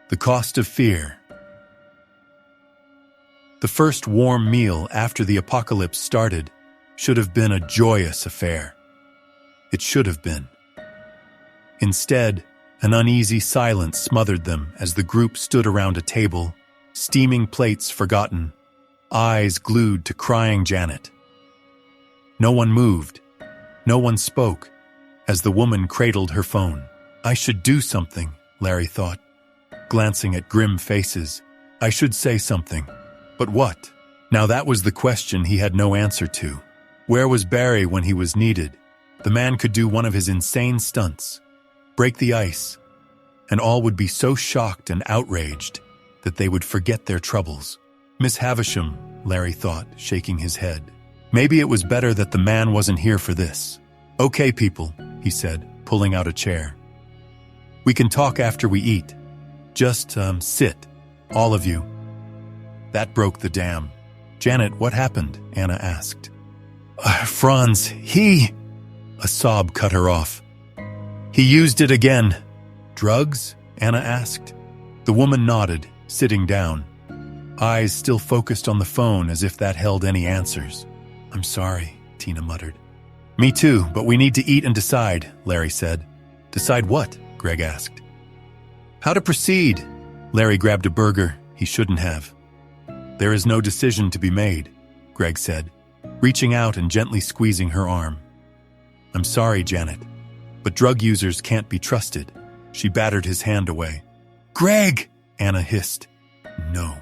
The cost of fear. The first warm meal after the apocalypse started should have been a joyous affair. It should have been. Instead, an uneasy silence smothered them as the group stood around a table, steaming plates forgotten, eyes glued to crying Jannet. No one moved. No one spoke as the woman cradled her phone. I should do something, Larry thought, glancing at grim faces. I should say something. But what? Now that was the question he had no answer to. Where was Barry when he was needed? The man could do one of his insane stunts, break the ice, and all would be so shocked and outraged that they would forget their troubles. Miss Havisham, Larry thought, shaking his head. Maybe it was better that the man wasn't here for this. Okay, people, he said, pulling out a chair. We can talk after we eat. Just, sit, all of you. That broke the dam. Jannet, what happened? Anna asked. Franz, A sob cut her off. He used it again. Drugs? Anna asked. The woman nodded, sitting down, eyes still focused on the phone as if that held any answers. I'm sorry, Tina muttered. Me too, but we need to eat and decide, Larry said. Decide what? Greg asked. How to proceed? Larry grabbed a burger he shouldn't have. There is no decision to be made, Greg said, reaching out and gently squeezing her arm. I'm sorry, Jannet, but drug users can't be trusted. She battered his hand away. Greg! Anna hissed. No,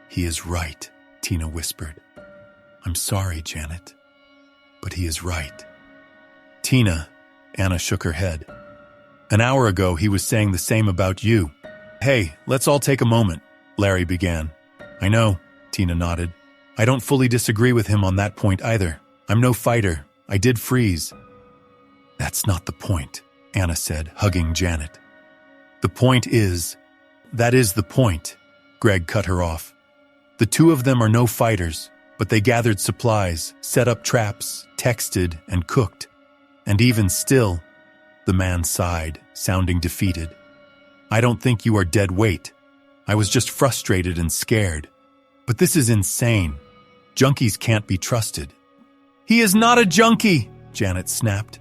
he is right, Tina whispered. I'm sorry, Jannet, but he is right. Tina, Anna shook her head. An hour ago, he was saying the same about you. Hey, let's all take a moment, Larry began. I know, Tina nodded. I don't fully disagree with him on that point either. I'm no fighter. I did freeze. That's not the point, Anna said, hugging Jannet. The point is, that is the point, Greg cut her off. The two of them are no fighters, but they gathered supplies, set up traps, texted, and cooked. And even still, the man sighed, sounding defeated. I don't think you are dead weight. I was just frustrated and scared. But this is insane. Junkies can't be trusted. He is not a junkie, Jannet snapped,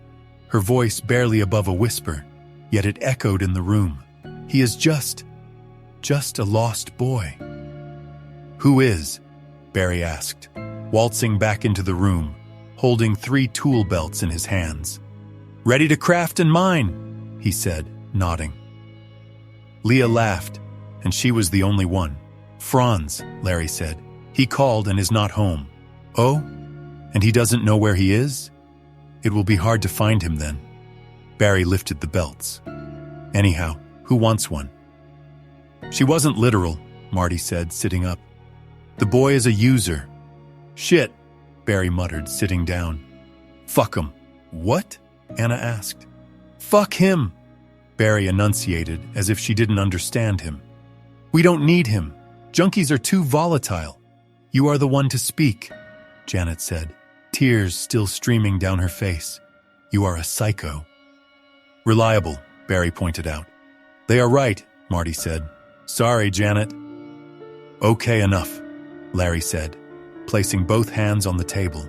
her voice barely above a whisper, yet it echoed in the room. He is just a lost boy. Who is? Barry asked, waltzing back into the room, holding 3 tool belts in his hands. Ready to craft and mine, he said, nodding. Leah laughed, and she was the only one. Franz, Larry said. He called and is not home. Oh? And he doesn't know where he is? It will be hard to find him then. Barry lifted the belts. Anyhow, who wants one? She wasn't literal, Marty said, sitting up. The boy is a user. Shit, Barry muttered, sitting down. Fuck him. What? Anna asked. Fuck him, Barry enunciated as if she didn't understand him. We don't need him. Junkies are too volatile. You are the one to speak, Jannet said, tears still streaming down her face. You are a psycho. Reliable, Barry pointed out. They are right, Marty said. Sorry, Jannet. Okay, enough, Larry said, placing both hands on the table.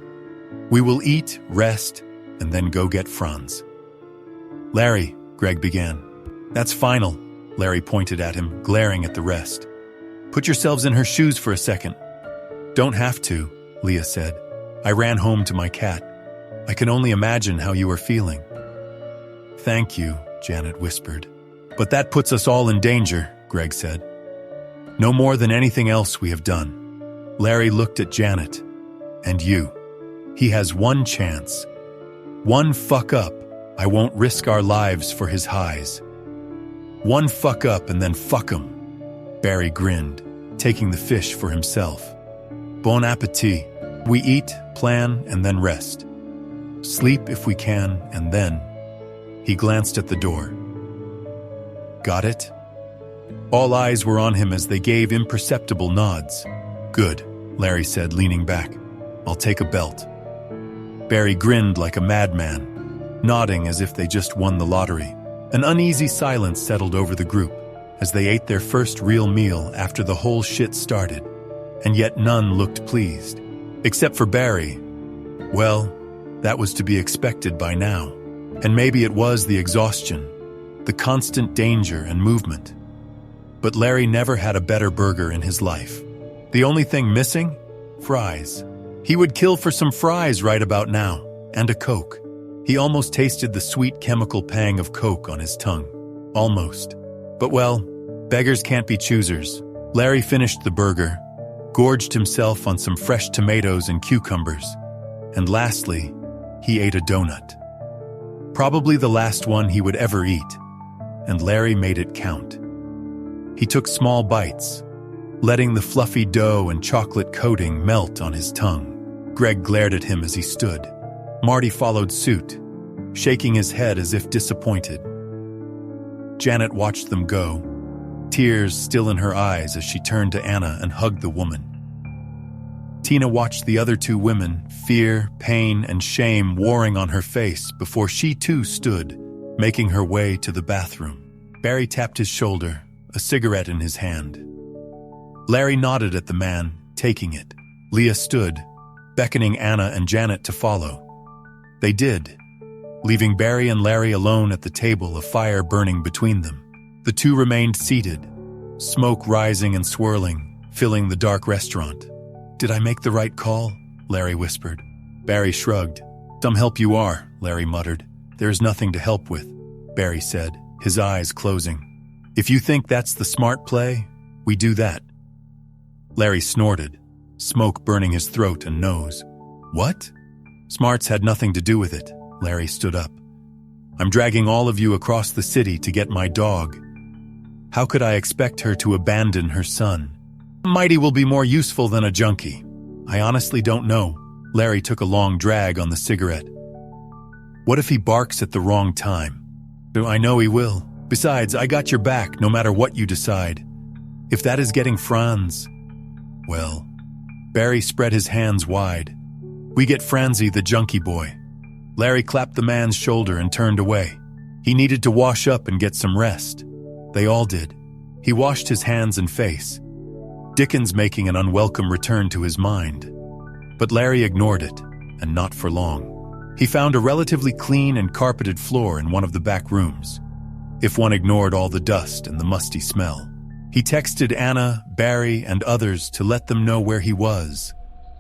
We will eat, rest, and then go get Franz. Larry, Greg began. That's final, Larry pointed at him, glaring at the rest. Put yourselves in her shoes for a second. Don't have to, Leah said. I ran home to my cat. I can only imagine how you are feeling. Thank you, Jannet whispered. But that puts us all in danger, Greg said. No more than anything else we have done. Larry looked at Jannet. And you. He has one chance. One fuck up. I won't risk our lives for his highs. One fuck up and then fuck him. Barry grinned, taking the fish for himself. Bon appetit. We eat, plan, and then rest. Sleep if we can, and then... He glanced at the door. Got it? All eyes were on him as they gave imperceptible nods. Good, Larry said, leaning back. I'll take a belt. Barry grinned like a madman, nodding as if they just won the lottery. An uneasy silence settled over the group, as they ate their first real meal after the whole shit started, and yet none looked pleased. Except for Barry. Well, that was to be expected by now. And maybe it was the exhaustion, the constant danger and movement. But Larry never had a better burger in his life. The only thing missing? Fries. He would kill for some fries right about now, and a Coke. He almost tasted the sweet chemical pang of Coke on his tongue. Almost. But well, beggars can't be choosers. Larry finished the burger, gorged himself on some fresh tomatoes and cucumbers, and lastly, he ate a donut. Probably the last one he would ever eat, and Larry made it count. He took small bites, letting the fluffy dough and chocolate coating melt on his tongue. Greg glared at him as he stood. Marty followed suit, shaking his head as if disappointed. Jannet watched them go, tears still in her eyes as she turned to Anna and hugged the woman. Tina watched the other two women, fear, pain, and shame warring on her face before she too stood, making her way to the bathroom. Barry tapped his shoulder, a cigarette in his hand. Larry nodded at the man, taking it. Leah stood, beckoning Anna and Jannet to follow. They did, leaving Barry and Larry alone at the table, a fire burning between them. The two remained seated, smoke rising and swirling, filling the dark restaurant. "Did I make the right call?" Larry whispered. Barry shrugged. "Some help you are," Larry muttered. "There is nothing to help with," Barry said, his eyes closing. "If you think that's the smart play, we do that." Larry snorted, smoke burning his throat and nose. "What?" "Smarts had nothing to do with it," Larry stood up. "I'm dragging all of you across the city to get my dog. How could I expect her to abandon her son? Mighty will be more useful than a junkie. I honestly don't know." Larry took a long drag on the cigarette. "What if he barks at the wrong time?" "I know he will. Besides, I got your back no matter what you decide. If that is getting Franz, well..." Barry spread his hands wide. "We get Franzy, the junkie boy." Larry clapped the man's shoulder and turned away. He needed to wash up and get some rest. They all did. He washed his hands and face, Dickens making an unwelcome return to his mind. But Larry ignored it, and not for long. He found a relatively clean and carpeted floor in one of the back rooms, if one ignored all the dust and the musty smell. He texted Anna, Barry, and others to let them know where he was,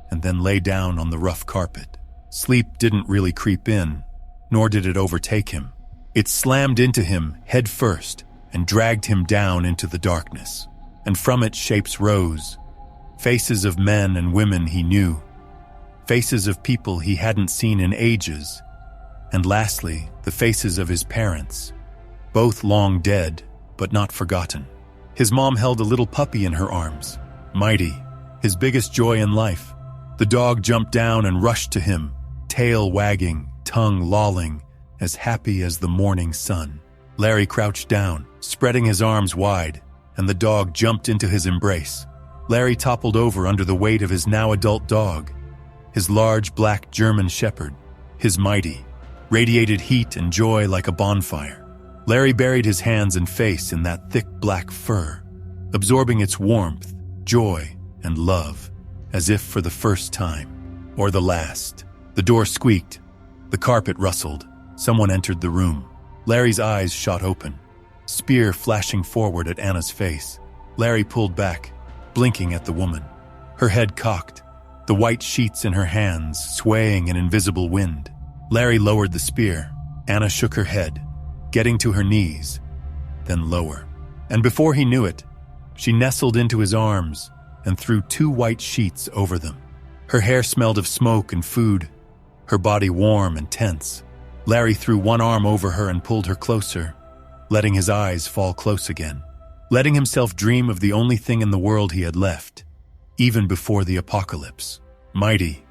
and then lay down on the rough carpet. Sleep didn't really creep in, nor did it overtake him. It slammed into him head first and dragged him down into the darkness. And from it shapes rose, faces of men and women he knew, faces of people he hadn't seen in ages, and lastly, the faces of his parents, both long dead, but not forgotten. His mom held a little puppy in her arms, Mighty, his biggest joy in life. The dog jumped down and rushed to him, tail wagging, tongue lolling, as happy as the morning sun. Larry crouched down, spreading his arms wide, and the dog jumped into his embrace. Larry toppled over under the weight of his now adult dog, his large black German shepherd, his Mighty, radiated heat and joy like a bonfire. Larry buried his hands and face in that thick black fur, absorbing its warmth, joy, and love, as if for the first time, or the last. The door squeaked, the carpet rustled, someone entered the room. Larry's eyes shot open, spear flashing forward at Anna's face. Larry pulled back, blinking at the woman, her head cocked, the white sheets in her hands swaying in invisible wind. Larry lowered the spear. Anna shook her head, getting to her knees, then lower. And before he knew it, she nestled into his arms and threw 2 white sheets over them. Her hair smelled of smoke and food, her body warm and tense. Larry threw one arm over her and pulled her closer, letting his eyes fall close again, letting himself dream of the only thing in the world he had left, even before the apocalypse. Mighty.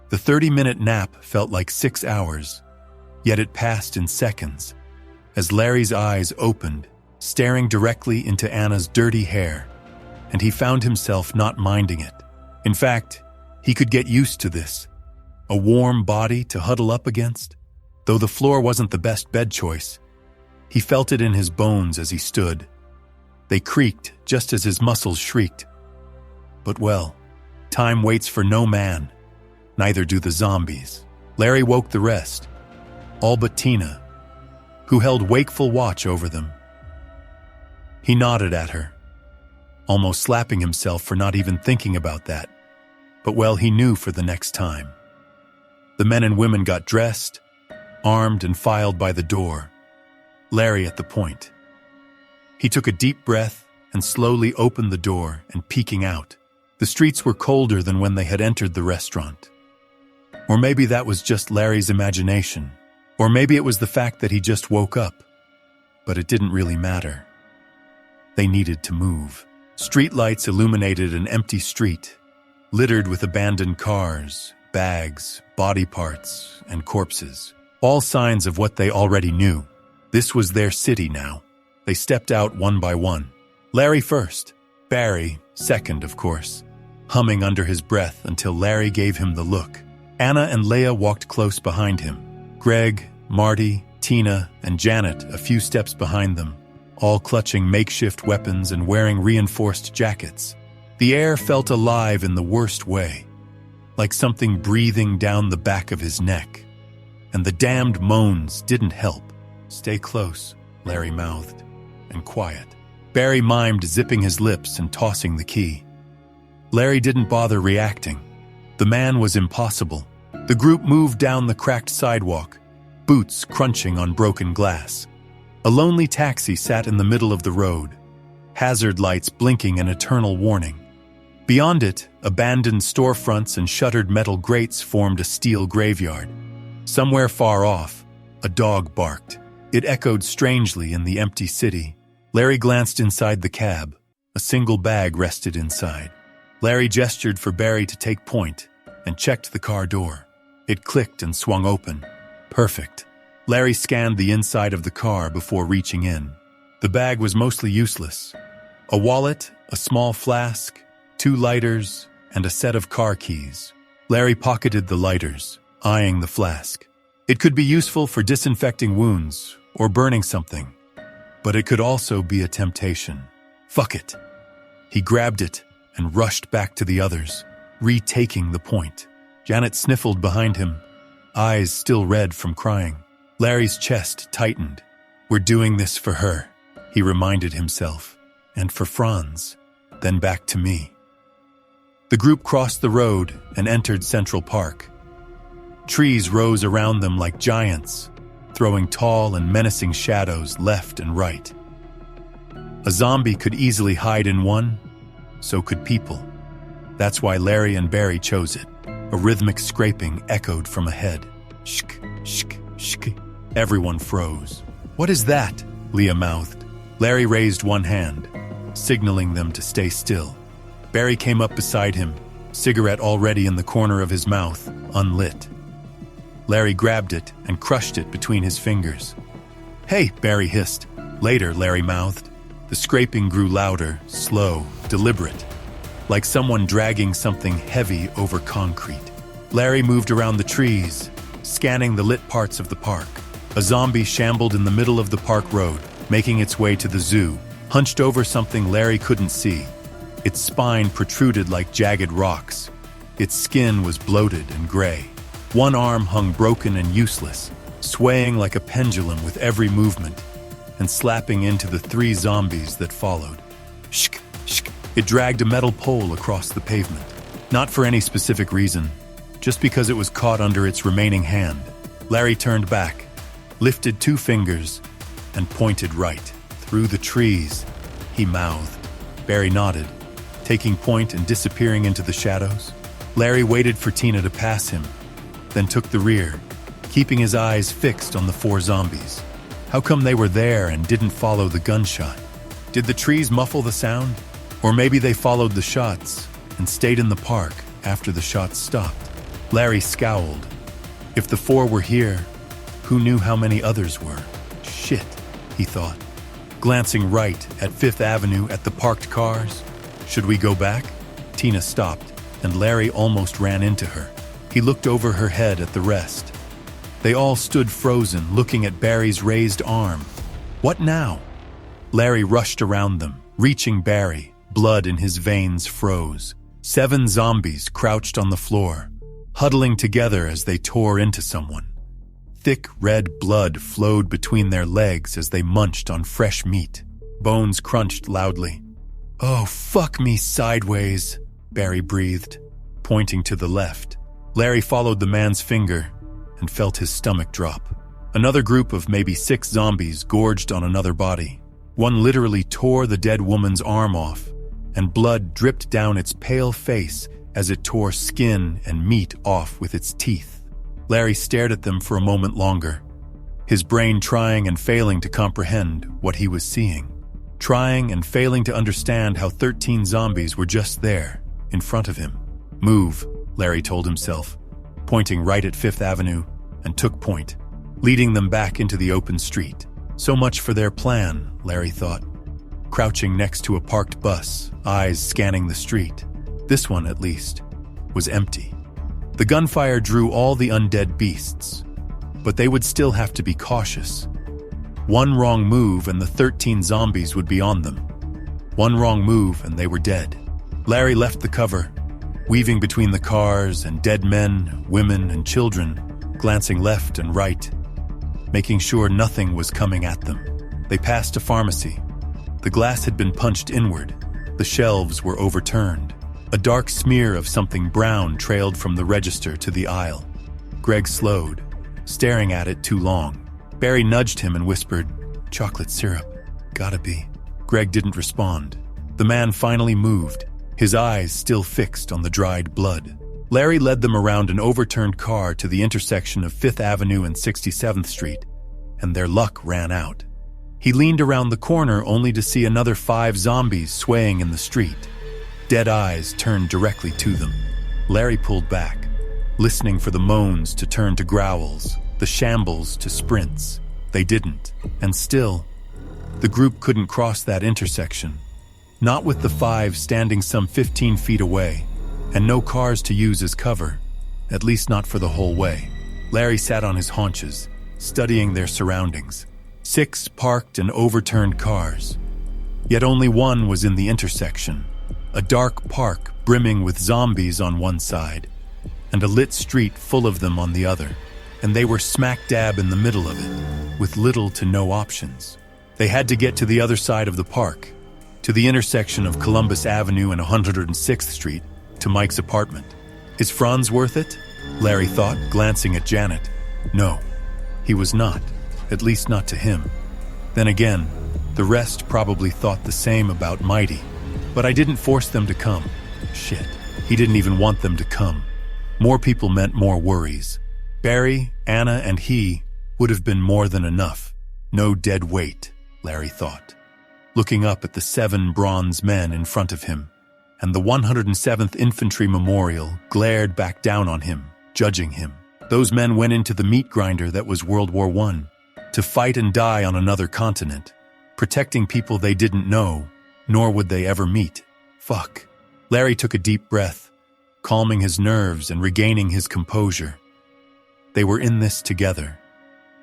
The 30-minute nap felt like 6 hours, yet it passed in seconds, as Larry's eyes opened, staring directly into Anna's dirty hair, and he found himself not minding it. In fact, he could get used to this, a warm body to huddle up against. Though the floor wasn't the best bed choice, He felt it in his bones as he stood. They creaked just as his muscles shrieked. But well, time waits for no man. Neither do the zombies. Larry woke the rest, all but Tina, who held wakeful watch over them. He nodded at her, almost slapping himself for not even thinking about that. But well, he knew for the next time. The men and women got dressed, armed, and filed by the door, Larry at the point. He took a deep breath and slowly opened the door and peeking out. The streets were colder than when they had entered the restaurant. Or maybe that was just Larry's imagination. Or maybe it was the fact that he just woke up. But it didn't really matter. They needed to move. Streetlights illuminated an empty street, littered with abandoned cars, bags, body parts, and corpses. All signs of what they already knew. This was their city now. They stepped out one by one. Larry first, Barry second, of course, humming under his breath until Larry gave him the look. Anna and Leah walked close behind him. Greg, Marty, Tina, and Jannet a few steps behind them, all clutching makeshift weapons and wearing reinforced jackets. The air felt alive in the worst way, like something breathing down the back of his neck. And the damned moans didn't help. "Stay close," Larry mouthed, "and quiet." Barry mimed zipping his lips and tossing the key. Larry didn't bother reacting. The man was impossible. The group moved down the cracked sidewalk, boots crunching on broken glass. A lonely taxi sat in the middle of the road, hazard lights blinking an eternal warning. Beyond it, abandoned storefronts and shuttered metal grates formed a steel graveyard. Somewhere far off, a dog barked. It echoed strangely in the empty city. Larry glanced inside the cab. A single bag rested inside. Larry gestured for Barry to take point and checked the car door. It clicked and swung open. Perfect. Larry scanned the inside of the car before reaching in. The bag was mostly useless. A wallet, a small flask, 2 lighters, and a set of car keys. Larry pocketed the lighters, eyeing the flask. It could be useful for disinfecting wounds or burning something, but it could also be a temptation. Fuck it. He grabbed it and rushed back to the others, retaking the point. Jannet sniffled behind him, eyes still red from crying. Larry's chest tightened. "We're doing this for her," he reminded himself, "and for Franz, then back to me." The group crossed the road and entered Central Park. Trees rose around them like giants, throwing tall and menacing shadows left and right. A zombie could easily hide in one, so could people. That's why Larry and Barry chose it. A rhythmic scraping echoed from ahead. Shk, shk, shk. Everyone froze. "What is that?" Leah mouthed. Larry raised one hand, signaling them to stay still. Barry came up beside him, cigarette already in the corner of his mouth, unlit. Larry grabbed it and crushed it between his fingers. "Hey," Barry hissed. "Later," Larry mouthed. The scraping grew louder, slow, deliberate, like someone dragging something heavy over concrete. Larry moved around the trees, scanning the lit parts of the park. A zombie shambled in the middle of the park road, making its way to the zoo, hunched over something Larry couldn't see. Its spine protruded like jagged rocks. Its skin was bloated and gray. One arm hung broken and useless, swaying like a pendulum with every movement, and slapping into the 3 zombies that followed. Shk, shk. It dragged a metal pole across the pavement. Not for any specific reason, just because it was caught under its remaining hand. Larry turned back, lifted 2 fingers, and pointed right. "Through the trees," he mouthed. Barry nodded, taking point and disappearing into the shadows. Larry waited for Tina to pass him, then took the rear, keeping his eyes fixed on the 4 zombies. How come they were there and didn't follow the gunshot? Did the trees muffle the sound? Or maybe they followed the shots and stayed in the park after the shots stopped. Larry scowled. If the 4 were here, who knew how many others were? Shit, he thought, glancing right at 5th Avenue at the parked cars. Should we go back? Tina stopped, and Larry almost ran into her. He looked over her head at the rest. They all stood frozen, looking at Barry's raised arm, What now? Larry rushed around them, reaching Barry. Blood in his veins froze. 7 zombies crouched on the floor, huddling together as they tore into someone. Thick red blood flowed between their legs as they munched on fresh meat. Bones crunched loudly. "Oh, fuck me sideways," Barry breathed, pointing to the left. Larry followed the man's finger and felt his stomach drop. Another group of maybe 6 zombies gorged on another body. One literally tore the dead woman's arm off, and blood dripped down its pale face as it tore skin and meat off with its teeth. Larry stared at them for a moment longer, his brain trying and failing to comprehend what he was seeing. Trying and failing to understand how 13 zombies were just there, in front of him. "Move," Larry told himself, pointing right at 5th Avenue, and took point, leading them back into the open street. So much for their plan, Larry thought. Crouching next to a parked bus, eyes scanning the street. This one, at least, was empty. The gunfire drew all the undead beasts, but they would still have to be cautious. One wrong move and the 13 zombies would be on them. One wrong move and they were dead. Larry left the cover, weaving between the cars and dead men, women, and children, glancing left and right, making sure nothing was coming at them. They passed a pharmacy. The glass had been punched inward. The shelves were overturned. A dark smear of something brown trailed from the register to the aisle. Greg slowed, staring at it too long. Barry nudged him and whispered, "Chocolate syrup. Gotta be." Greg didn't respond. The man finally moved, his eyes still fixed on the dried blood. Larry led them around an overturned car to the intersection of 5th Avenue and 67th Street, and their luck ran out. He leaned around the corner only to see another 5 zombies swaying in the street. Dead eyes turned directly to them. Larry pulled back, listening for the moans to turn to growls, the shambles to sprints. They didn't, and still, the group couldn't cross that intersection. Not with the 5 standing some 15 feet away, and no cars to use as cover, at least not for the whole way. Larry sat on his haunches, studying their surroundings. 6 parked and overturned cars. Yet only one was in the intersection. A dark park brimming with zombies on one side, and a lit street full of them on the other. And they were smack dab in the middle of it, with little to no options. They had to get to the other side of the park, to the intersection of Columbus Avenue and 106th Street, to Mike's apartment. Is Franz worth it? Larry thought, glancing at Jannet. No, he was not, at least not to him. Then again, the rest probably thought the same about Mighty. But I didn't force them to come. Shit, he didn't even want them to come. More people meant more worries. Barry, Anna, and he would have been more than enough. No dead weight, Larry thought, looking up at the 7 bronze men in front of him, and the 107th Infantry Memorial glared back down on him, judging him. Those men went into the meat grinder that was World War I, to fight and die on another continent, protecting people they didn't know, nor would they ever meet. Fuck. Larry took a deep breath, calming his nerves and regaining his composure. They were in this together,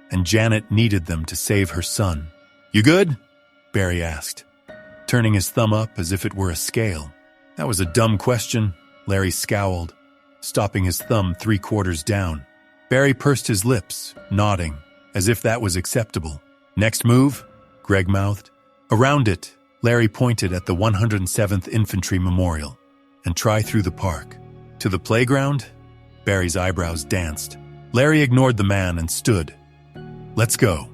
and Jannet needed them to save her son. "You good?" Barry asked, turning his thumb up as if it were a scale. "That was a dumb question," Larry scowled, stopping his thumb 3/4 down. Barry pursed his lips, nodding, as if that was acceptable. "Next move?" Greg mouthed. "Around it," Larry pointed at the 107th Infantry Memorial, "and try through the park." "To the playground?" Barry's eyebrows danced. Larry ignored the man and stood. "Let's go."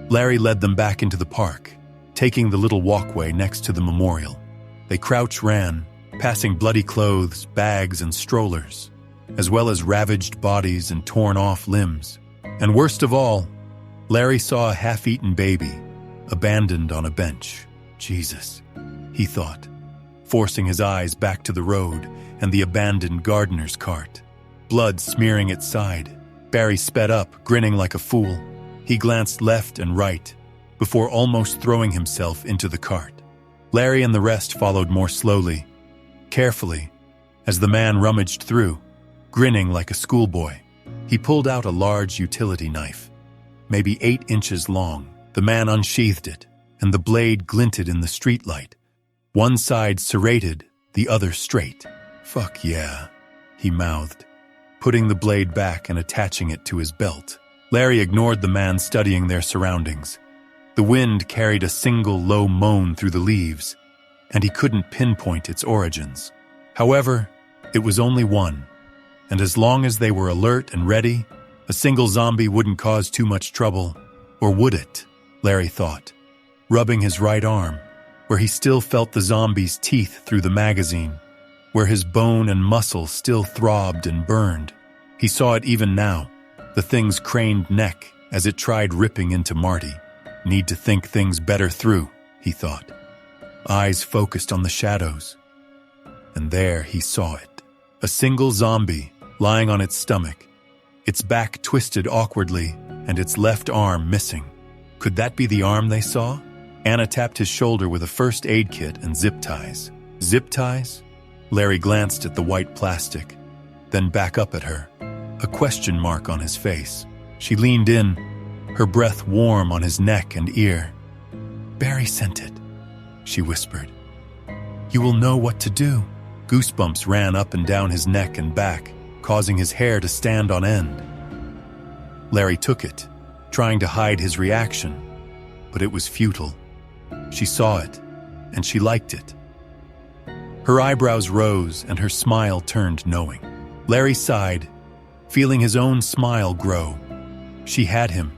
Larry led them back into the park, taking the little walkway next to the memorial. They crouch-ran, passing bloody clothes, bags, and strollers, as well as ravaged bodies and torn-off limbs. And worst of all, Larry saw a half-eaten baby, abandoned on a bench. Jesus, he thought, forcing his eyes back to the road and the abandoned gardener's cart. Blood smearing its side. Barry sped up, grinning like a fool. He glanced left and right, before almost throwing himself into the cart. Larry and the rest followed more slowly, carefully, as the man rummaged through, grinning like a schoolboy. He pulled out a large utility knife. maybe 8 inches long. The man unsheathed it, and the blade glinted in the streetlight. One side serrated, the other straight. "Fuck yeah," he mouthed, putting the blade back and attaching it to his belt. Larry ignored the man studying their surroundings. The wind carried a single low moan through the leaves, and he couldn't pinpoint its origins. However, it was only one, and as long as they were alert and ready, a single zombie wouldn't cause too much trouble. Or would it? Larry thought, rubbing his right arm, where he still felt the zombie's teeth through the magazine, where his bone and muscle still throbbed and burned. He saw it even now, the thing's craned neck as it tried ripping into Marty. Need to think things better through, he thought. Eyes focused on the shadows. And there he saw it. A single zombie lying on its stomach, its back twisted awkwardly and its left arm missing. Could that be the arm they saw? Anna tapped his shoulder with a first aid kit and zip ties. Zip ties? Larry glanced at the white plastic, then back up at her, a question mark on his face. She leaned in, her breath warm on his neck and ear. "Barry sent it," she whispered. "You will know what to do." Goosebumps ran up and down his neck and back, causing his hair to stand on end. Larry took it, trying to hide his reaction, but it was futile. She saw it, and she liked it. Her eyebrows rose and her smile turned knowing. Larry sighed, feeling his own smile grow. She had him,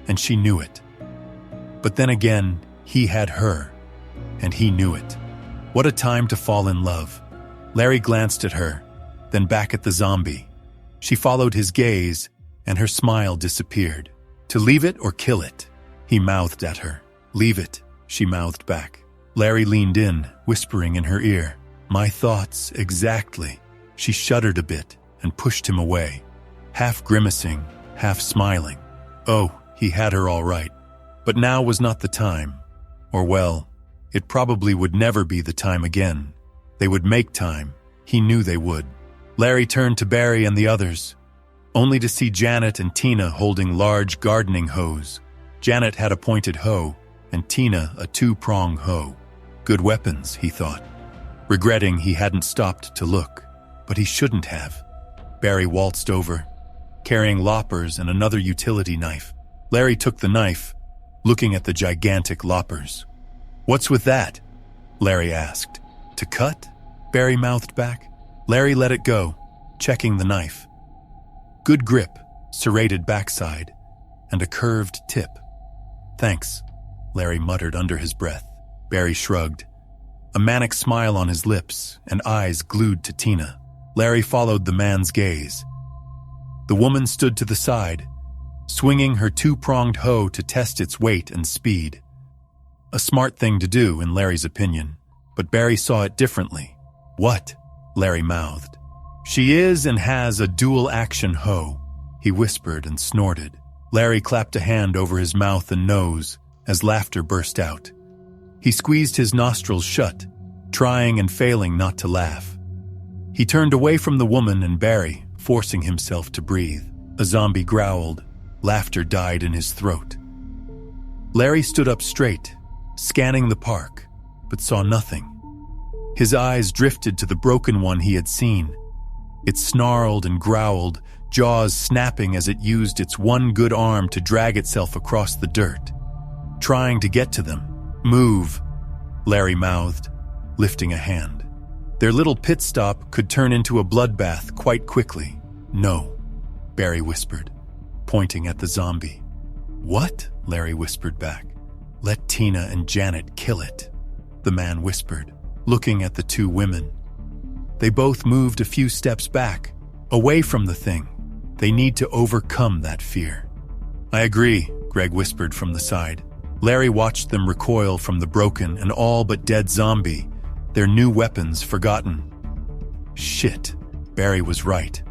and she knew it. But then again, he had her, and he knew it. What a time to fall in love. Larry glanced at her, then back at the zombie. She followed his gaze, and her smile disappeared. "To leave it or kill it?" he mouthed at her. "Leave it," she mouthed back. Larry leaned in, whispering in her ear. "My thoughts, exactly." She shuddered a bit and pushed him away, half grimacing, half smiling. Oh, he had her all right. But now was not the time. Or well, it probably would never be the time again. They would make time. He knew they would. Larry turned to Barry and the others, only to see Jannet and Tina holding large gardening hoes. Jannet had a pointed hoe, and Tina a two-prong hoe. Good weapons, he thought, regretting he hadn't stopped to look. But he shouldn't have. Barry waltzed over, carrying loppers and another utility knife. Larry took the knife, looking at the gigantic loppers. "What's with that?" Larry asked. "To cut?" Barry mouthed back. Larry let it go, checking the knife. Good grip, serrated backside, and a curved tip. "Thanks," Larry muttered under his breath. Barry shrugged, a manic smile on his lips and eyes glued to Tina. Larry followed the man's gaze. The woman stood to the side, swinging her two-pronged hoe to test its weight and speed. A smart thing to do, in Larry's opinion, but Barry saw it differently. "What?" Larry mouthed. "She is and has a dual-action hoe," he whispered and snorted. Larry clapped a hand over his mouth and nose as laughter burst out. He squeezed his nostrils shut, trying and failing not to laugh. He turned away from the woman and Barry, forcing himself to breathe. A zombie growled. Laughter died in his throat. Larry stood up straight, scanning the park, but saw nothing. His eyes drifted to the broken one he had seen. It snarled and growled, jaws snapping as it used its one good arm to drag itself across the dirt, trying to get to them. "Move," Larry mouthed, lifting a hand. Their little pit stop could turn into a bloodbath quite quickly. "No," Barry whispered, pointing at the zombie. "What?" Larry whispered back. "Let Tina and Jannet kill it," the man whispered, looking at the two women. They both moved a few steps back, away from the thing. They need to overcome that fear. "I agree," Greg whispered from the side. Larry watched them recoil from the broken and all but dead zombie, their new weapons forgotten. Shit, Barry was right.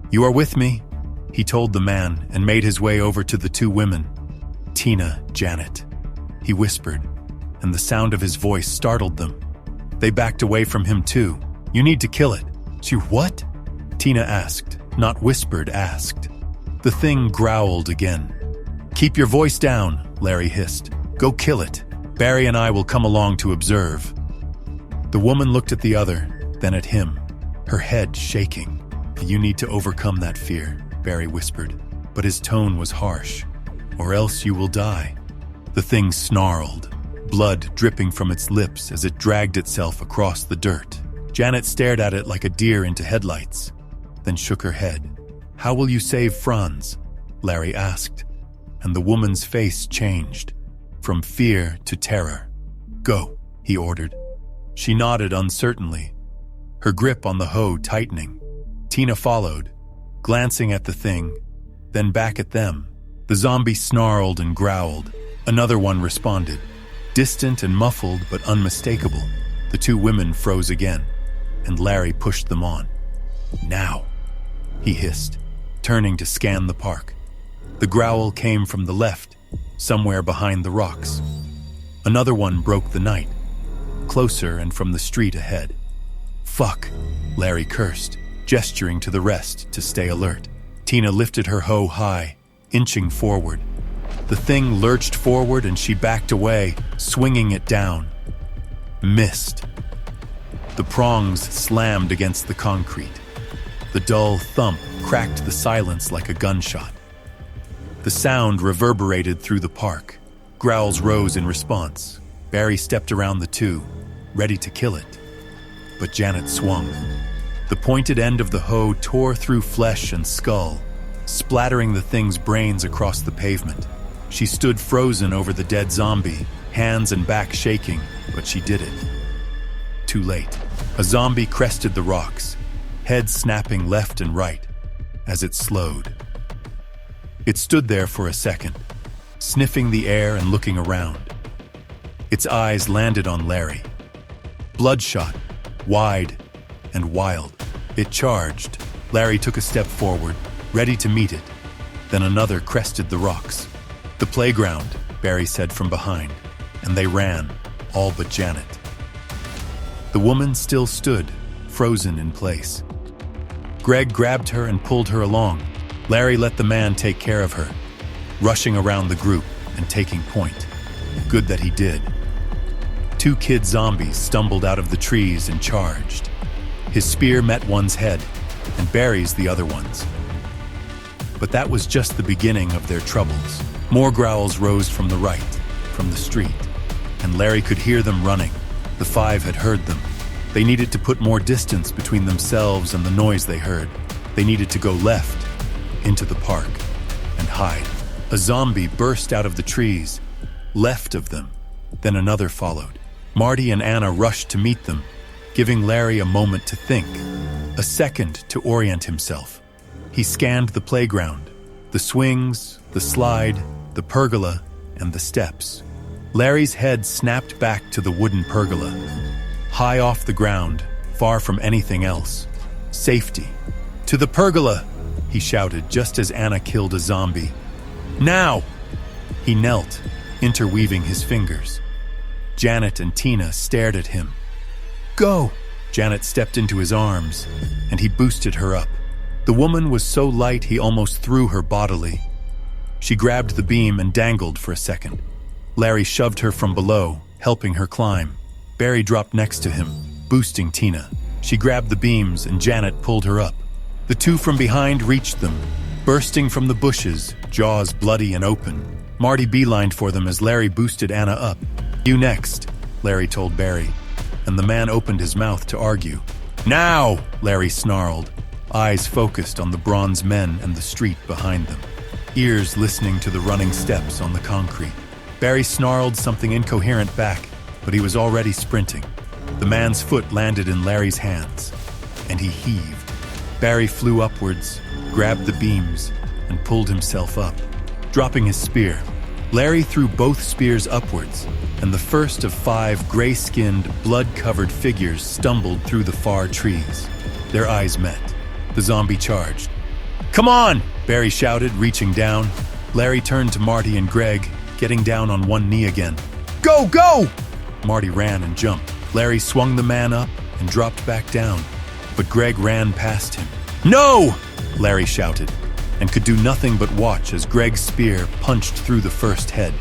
"You are with me," he told the man and made his way over to the two women. "Tina, Jannet," he whispered, and the sound of his voice startled them. They backed away from him too. "You need to kill it." "You what?" Tina asked, not whispered, asked. The thing growled again. "Keep your voice down," Larry hissed. "Go kill it. Barry and I will come along to observe." The woman looked at the other, then at him, her head shaking. "You need to overcome that fear," Barry whispered, but his tone was harsh. "Or else you will die." The thing snarled, blood dripping from its lips as it dragged itself across the dirt. Jannet stared at it like a deer into headlights, then shook her head. "How will you save Franz?" Larry asked, and the woman's face changed, from fear to terror. "Go," he ordered. She nodded uncertainly, her grip on the hoe tightening. Tina followed, glancing at the thing, then back at them. The zombie snarled and growled. Another one responded, distant and muffled but unmistakable. The two women froze again, and Larry pushed them on. "Now," he hissed, turning to scan the park. The growl came from the left, somewhere behind the rocks. Another one broke the night, closer and from the street ahead. "Fuck," Larry cursed, gesturing to the rest to stay alert. Tina lifted her hoe high, inching forward. The thing lurched forward and she backed away, swinging it down. Missed. The prongs slammed against the concrete. The dull thump cracked the silence like a gunshot. The sound reverberated through the park. Growls rose in response. Barry stepped around the two, ready to kill it. But Jannet swung. The pointed end of the hoe tore through flesh and skull, splattering the thing's brains across the pavement. She stood frozen over the dead zombie, hands and back shaking, but she did it. Too late. A zombie crested the rocks, head snapping left and right as it slowed. It stood there for a second, sniffing the air and looking around. Its eyes landed on Larry. Bloodshot, wide, and wild. It charged. Larry took a step forward, ready to meet it. Then another crested the rocks. "The playground," Barry said from behind, and they ran, all but Jannet. The woman still stood, frozen in place. Greg grabbed her and pulled her along. Larry let the man take care of her, rushing around the group and taking point. Good that he did. Two kid zombies stumbled out of the trees and charged. His spear met one's head, and Barry's the other one's. But that was just the beginning of their troubles. More growls rose from the right, from the street, and Larry could hear them running. The five had heard them. They needed to put more distance between themselves and the noise they heard. They needed to go left, into the park, and hide. A zombie burst out of the trees, left of them. Then another followed. Marty and Anna rushed to meet them, giving Larry a moment to think, a second to orient himself. He scanned the playground, the swings, the slide, the pergola, and the steps. Larry's head snapped back to the wooden pergola. High off the ground, far from anything else. Safety. "To the pergola!" he shouted just as Anna killed a zombie. "Now!" He knelt, interweaving his fingers. Jannet and Tina stared at him. "Go!" Jannet stepped into his arms, and he boosted her up. The woman was so light he almost threw her bodily. She grabbed the beam and dangled for a second. Larry shoved her from below, helping her climb. Barry dropped next to him, boosting Tina. She grabbed the beams and Jannet pulled her up. The two from behind reached them, bursting from the bushes, jaws bloody and open. Marty beelined for them as Larry boosted Anna up. "You next," Larry told Barry, and the man opened his mouth to argue. "Now!" Larry snarled, eyes focused on the bronze men and the street behind them, ears listening to the running steps on the concrete. Barry snarled something incoherent back, but he was already sprinting. The man's foot landed in Larry's hands, and he heaved. Barry flew upwards, grabbed the beams, and pulled himself up, dropping his spear. Larry threw both spears upwards, and the first of 5 gray-skinned, blood-covered figures stumbled through the far trees. Their eyes met. The zombie charged. "Come on!" Barry shouted, reaching down. Larry turned to Marty and Greg, getting down on one knee again. "Go, go!" Marty ran and jumped. Larry swung the man up and dropped back down, but Greg ran past him. "No!" Larry shouted. and could do nothing but watch as Greg's spear punched through the first head.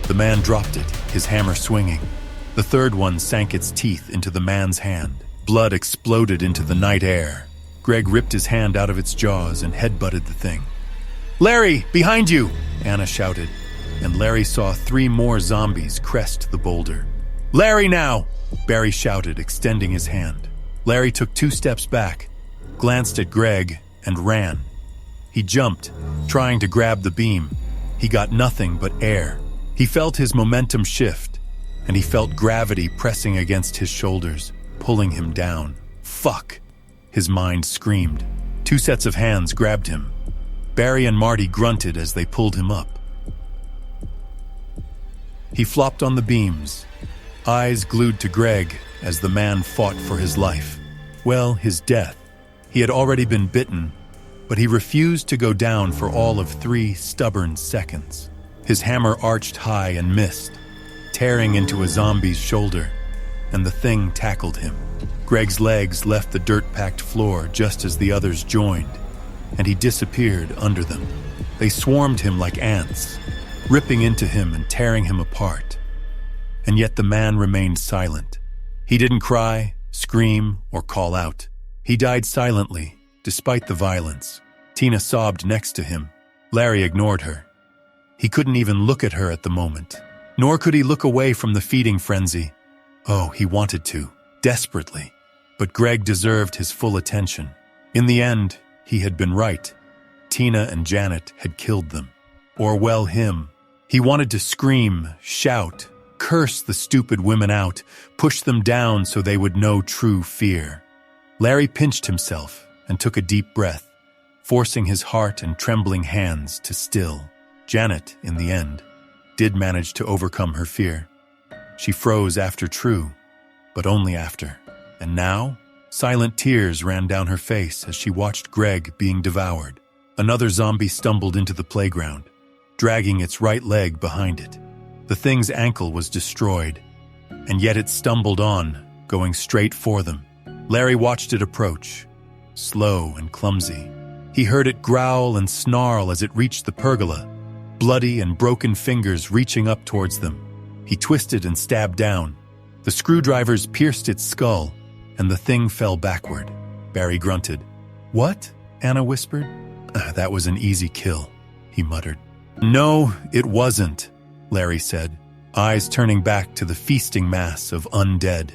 The man dropped it, his hammer swinging. The third one sank its teeth into the man's hand. Blood exploded into the night air. Greg ripped his hand out of its jaws and headbutted the thing. "Larry, behind you!" Anna shouted, and Larry saw 3 more zombies crest the boulder. "Larry now!" Barry shouted, extending his hand. Larry took 2 steps back, glanced at Greg, and ran. He jumped, trying to grab the beam. He got nothing but air. He felt his momentum shift, and he felt gravity pressing against his shoulders, pulling him down. "Fuck!" His mind screamed. 2 sets of hands grabbed him. Barry and Marty grunted as they pulled him up. He flopped on the beams, eyes glued to Greg as the man fought for his life. Well, his death. He had already been bitten, but he refused to go down for all of 3 stubborn seconds. His hammer arched high and missed, tearing into a zombie's shoulder, and the thing tackled him. Greg's legs left the dirt-packed floor just as the others joined, and he disappeared under them. They swarmed him like ants, ripping into him and tearing him apart. And yet the man remained silent. He didn't cry, scream, or call out. He died silently, despite the violence. Tina sobbed next to him. Larry ignored her. He couldn't even look at her at the moment, nor could he look away from the feeding frenzy. Oh, he wanted to, desperately. But Greg deserved his full attention. In the end, he had been right. Tina and Jannet had killed them. Or, well, him. He wanted to scream, shout, curse the stupid women out, push them down so they would know true fear. Larry pinched himself and took a deep breath, forcing his heart and trembling hands to still. Jannet, in the end, did manage to overcome her fear. She froze after True, but only after. And now, silent tears ran down her face as she watched Greg being devoured. Another zombie stumbled into the playground, dragging its right leg behind it. The thing's ankle was destroyed, and yet it stumbled on, going straight for them. Larry watched it approach, slow and clumsy. He heard it growl and snarl as it reached the pergola, bloody and broken fingers reaching up towards them. He twisted and stabbed down. The screwdrivers pierced its skull, and the thing fell backward. Barry grunted. "What?" Anna whispered. "That was an easy kill," he muttered. "No, it wasn't," Larry said, eyes turning back to the feasting mass of undead.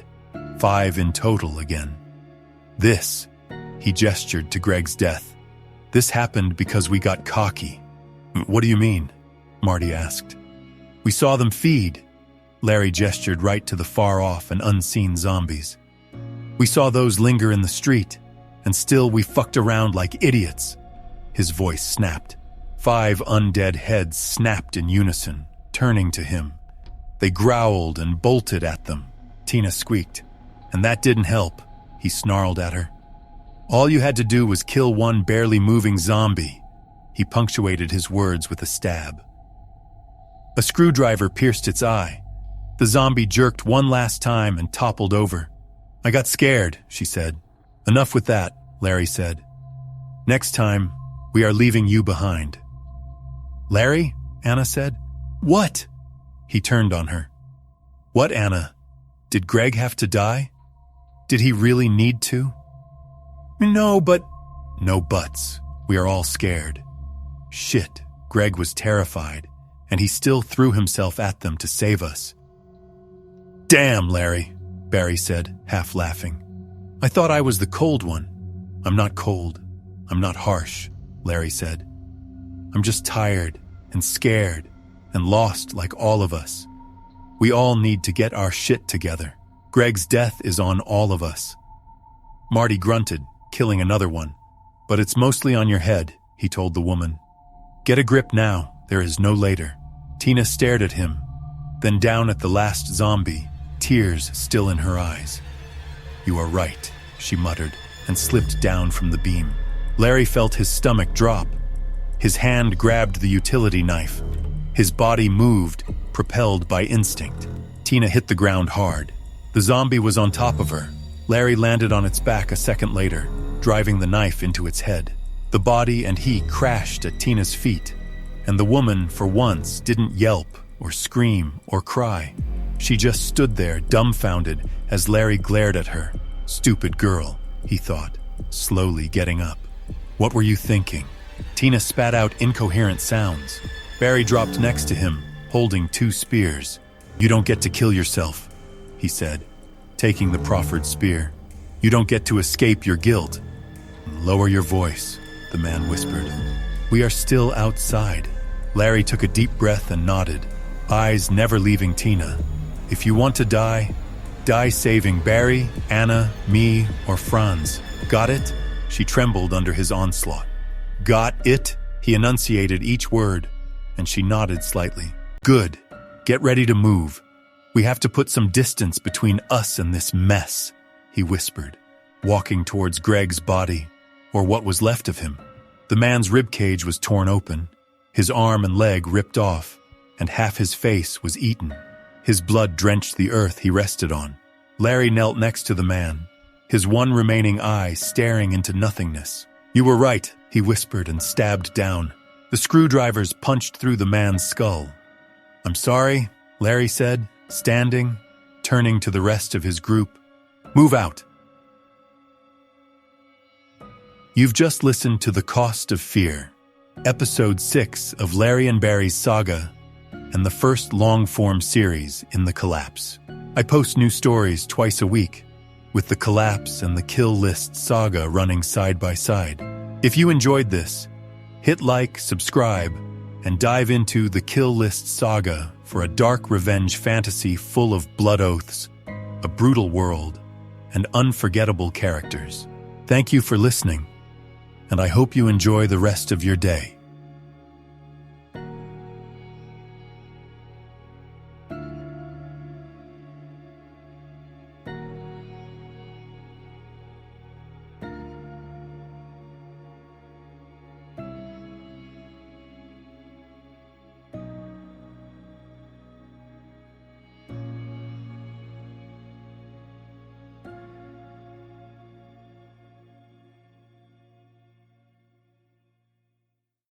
5 in total again. "This," he gestured to Greg's death. "This happened because we got cocky." "What do you mean?" Marty asked. "We saw them feed." Larry gestured right to the far-off and unseen zombies. "We saw those linger in the street, and still we fucked around like idiots." His voice snapped. 5 undead heads snapped in unison, turning to him. They growled and bolted at them. Tina squeaked. "And that didn't help," he snarled at her. "All you had to do was kill one barely moving zombie." He punctuated his words with a stab. A screwdriver pierced its eye. The zombie jerked one last time and toppled over. "I got scared," she said. "Enough with that," Larry said. "Next time, we are leaving you behind." "Larry?" Anna said. "What?" He turned on her. "What, Anna? Did Greg have to die? Did he really need to?" "No, but—" "No buts. We are all scared." Shit, Greg was terrified, and he still threw himself at them to save us. "Damn, Larry," Barry said, half laughing. "I thought I was the cold one." "I'm not cold. I'm not harsh," Larry said. "I'm just tired and scared and lost like all of us. We all need to get our shit together. Greg's death is on all of us." Marty grunted, killing another one. "But it's mostly on your head," he told the woman. "Get a grip now, there is no later." Tina stared at him, then down at the last zombie, tears still in her eyes. "You are right," she muttered, and slipped down from the beam. Larry felt his stomach drop. His hand grabbed the utility knife. His body moved, propelled by instinct. Tina hit the ground hard. The zombie was on top of her. Larry landed on its back a second later, driving the knife into its head. The body and he crashed at Tina's feet, and the woman, for once, didn't yelp or scream or cry. She just stood there, dumbfounded, as Larry glared at her. "Stupid girl," he thought, slowly getting up. "What were you thinking?" Tina spat out incoherent sounds. Barry dropped next to him, holding 2 spears. "You don't get to kill yourself," he said, taking the proffered spear. "You don't get to escape your guilt." "Lower your voice," the man whispered. "We are still outside." Larry took a deep breath and nodded, eyes never leaving Tina. "If you want to die, die saving Barry, Anna, me, or Franz. Got it?" She trembled under his onslaught. "Got it?" He enunciated each word, and she nodded slightly. "Good. Get ready to move. We have to put some distance between us and this mess," he whispered, walking towards Greg's body, or what was left of him. The man's ribcage was torn open, his arm and leg ripped off, and half his face was eaten. His blood drenched the earth he rested on. Larry knelt next to the man, his one remaining eye staring into nothingness. "You were right," he whispered and stabbed down. The screwdrivers punched through the man's skull. "I'm sorry," Larry said, standing, turning to the rest of his group. "Move out." You've just listened to The Cost of Fear, Episode 6 of Larry and Barry's saga, and the first long-form series in The Collapse. I post new stories twice a week, with The Collapse and the Kill List saga running side by side. If you enjoyed this, hit like, subscribe, and dive into the Kill List saga for a dark revenge fantasy full of blood oaths, a brutal world, and unforgettable characters. Thank you for listening, and I hope you enjoy the rest of your day.